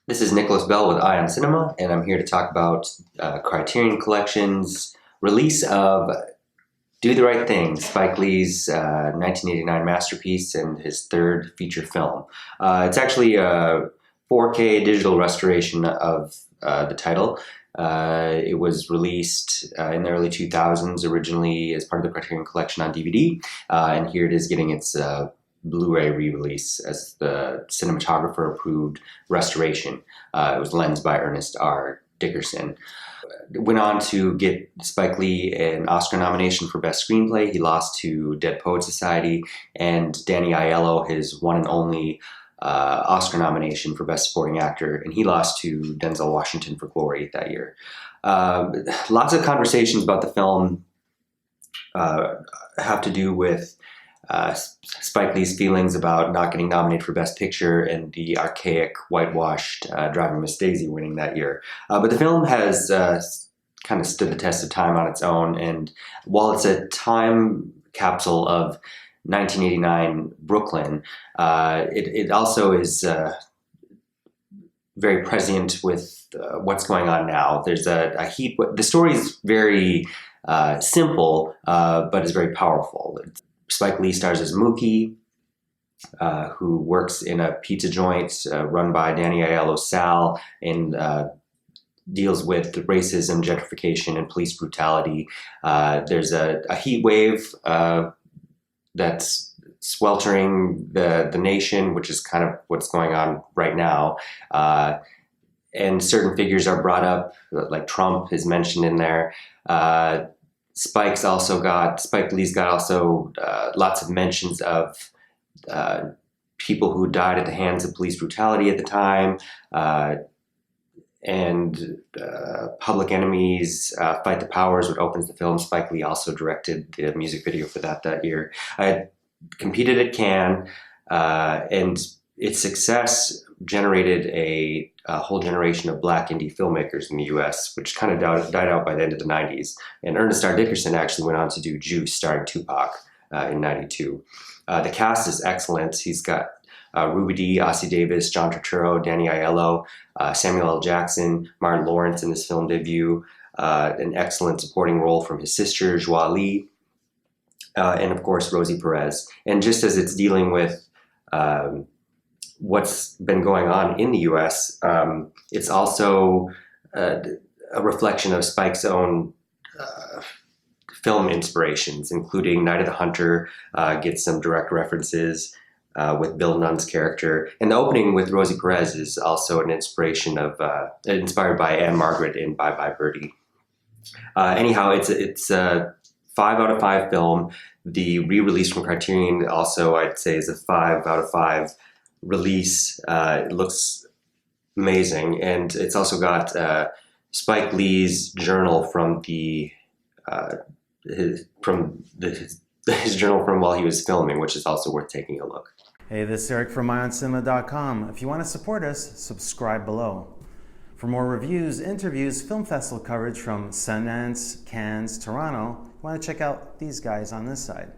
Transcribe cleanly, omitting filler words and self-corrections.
This is Nicholas Bell with IONCINEMA, and I'm here to talk about Criterion Collection's release of Do the Right Thing, Spike Lee's 1989 masterpiece and his third feature film. It's actually a 4K digital restoration of the title. It was released in the early 2000s, originally as part of the Criterion Collection on DVD, and here it is getting its Blu-ray re-release as the cinematographer approved restoration. It was lensed by Ernest Dickerson. Went on to get Spike Lee an Oscar nomination for Best Screenplay. He lost to Dead Poets Society, and Danny Aiello his one and only Oscar nomination for Best Supporting Actor, and he lost to Denzel Washington for Glory that year. Lots of conversations about the film have to do with Spike Lee's feelings about not getting nominated for Best Picture and the archaic, whitewashed Driving Miss Daisy winning that year. But the film has kind of stood the test of time on its own, and while it's a time capsule of 1989 Brooklyn, it also is very prescient with what's going on now. There's a heat. The story is very simple, but is very powerful. Spike Lee stars as Mookie, who works in a pizza joint run by Danny Aiello's Sal, and deals with racism, gentrification, and police brutality. There's a heat wave that's sweltering the nation, which is kind of what's going on right now. And certain figures are brought up, like Trump is mentioned in there. Spike Lee's got also lots of mentions of people who died at the hands of police brutality at the time, and Public Enemy's Fight the Powers, which opens the film. Spike Lee also directed the music video for that year. I competed at Cannes, and its success generated a whole generation of black indie filmmakers in the US, which kind of died out by the end of the 90s. And Ernest Dickerson actually went on to do Juice, starring Tupac, in 92. The cast is excellent. He's got Ruby Dee, Ossie Davis, Jon Turturro, Danny Aiello, Samuel L. Jackson, Martin Lawrence in his film debut, an excellent supporting role from his sister, Joie Lee, and of course, Rosie Perez. And just as it's dealing with what's been going on in the US, it's also a reflection of Spike's own film inspirations, including Night of the Hunter, gets some direct references with Bill Nunn's character. And the opening with Rosie Perez is also an inspiration of, inspired by Anne Margaret in Bye Bye Birdie. Anyhow, it's a 5 out of 5 film. The re-release from Criterion also, I'd say, is a 5 out of 5 release. It looks amazing, and it's also got Spike Lee's journal from his journal from while he was filming, which is also worth taking a look. Hey, this is Eric from IONCINEMA.com. If you want to support us, subscribe below. For more reviews, interviews, film festival coverage from Sundance, Cannes, Toronto, you want to check out these guys on this side.